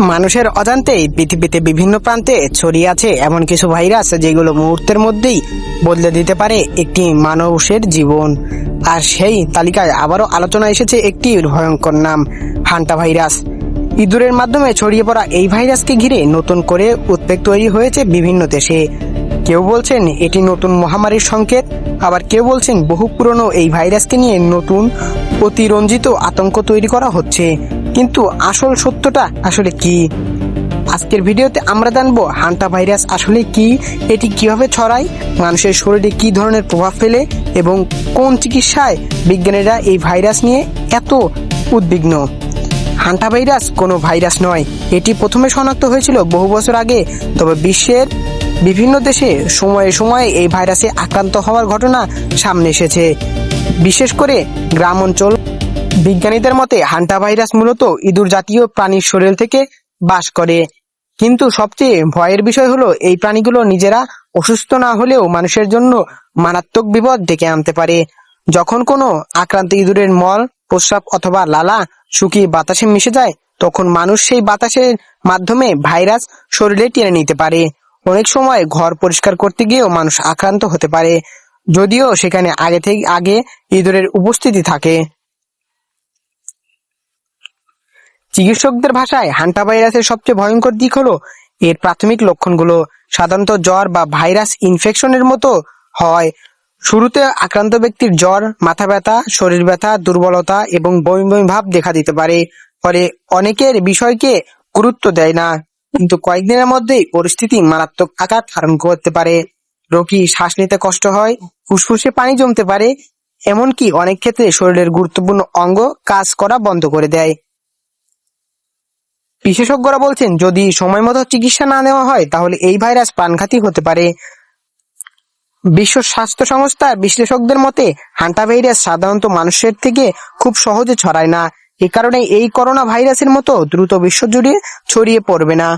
মানুষের অজান্তেই পৃথিবীতে বিভিন্ন প্রান্তে ছড়িয়ে আছে এমন কিছু ভাইরাস যেগুলো মুহূর্তের মধ্যেই বদলে দিতে পারে একটি মানুষের জীবন। আর সেই তালিকায় আবারও আলোচনা এসেছে একটি ভয়ঙ্কর নাম, হান্টা ভাইরাস। ইঁদুরের মাধ্যমে ছড়িয়ে পড়া এই ভাইরাসকে ঘিরে নতুন করে উদ্বেগ তৈরি হয়েছে বিভিন্ন দেশে। কেউ বলছেন এটি নতুন মহামারীর সংকেত, আবার কেউ বলছেন বহু পুরনো এই ভাইরাসকে নিয়ে নতুন অতিরঞ্জিত আতঙ্ক তৈরি করা হচ্ছে। কিন্তু আসল সত্যটা আসলে কি? আজকের ভিডিওতে আমরা জানবো হান্টা ভাইরাস আসলে কি, এটি কিভাবে ছড়ায়, মানুষের শরীরে কি ধরনের প্রভাব ফেলে এবং কোন চিকিৎসায় বিজ্ঞানীরা এই ভাইরাস নিয়ে এত উদ্বিগ্ন। হান্টা ভাইরাস কোনো ভাইরাস নয়, এটি প্রথমে শনাক্ত হয়েছিল বহু বছর আগে। তবে বিশ্বের বিভিন্ন দেশে সময়ে সময়ে এই ভাইরাসে আক্রান্ত হওয়ার ঘটনা সামনে এসেছে, বিশেষ করে গ্রাম অঞ্চল। বিজ্ঞানীদের মতে হান্টা ভাইরাস মূলত ইঁদুর জাতীয় প্রাণীর শরীর থেকে বাস করে। কিন্তু সবচেয়ে ভয়ের বিষয় হলো এই প্রাণীগুলো নিজেরা অসুস্থ না হলেও মানুষের জন্য মারাত্মক বিপদ ডেকে আনতে পারে। যখন কোনো আক্রান্ত ইঁদুরের মল, প্রস্রাব অথবা লালা শুকিয়ে বাতাসে মিশে যায়, তখন মানুষ সেই বাতাসের মাধ্যমে ভাইরাস শরীরে টেনে নিতে পারে। অনেক সময় ঘর পরিষ্কার করতে গিয়েও মানুষ আক্রান্ত হতে পারে, যদিও সেখানে আগে ইঁদুরের উপস্থিতি থাকে। চিকিৎসকদের ভাষায় হান্টা ভাইরাসের সবচেয়ে ভয়ঙ্কর দিক হলো এর প্রাথমিক লক্ষণগুলো সাধারণত জ্বর বা ভাইরাস ইনফেকশনের মতো হয়। শুরুতে আক্রান্ত ব্যক্তির জ্বর, মাথা ব্যথা, শরীর ব্যথা, দুর্বলতা এবং বমি বমি ভাব দেখা দিতে পারে। ফলে অনেকের বিষয়কে গুরুত্ব দেয় না, কিন্তু কয়েকদিনের মধ্যেই পরিস্থিতি মারাত্মক আকার ধারণ করতে পারে। রোগী শ্বাস নিতে কষ্ট হয়, ফুসফুসে পানি জমতে পারে, এমনকি অনেক ক্ষেত্রে শরীরের গুরুত্বপূর্ণ অঙ্গ কাজ করা বন্ধ করে দেয়। বিশেষজ্ঞরা বলছেন যদি সময় মতো চিকিৎসা না নেওয়া হয় তাহলে এই ভাইরাস প্রাণঘাতী হতে পারে। বিশ্ব স্বাস্থ্য সংস্থার বিশ্লেষকদের মতে হান্টা ভাইরাস সাধারণত মানুষের থেকে খুব সহজে ছড়ায় না। এ কারণে এই করোনা ভাইরাসের মতো দ্রুত বিশ্বজুড়ে ছড়িয়ে পড়বে না।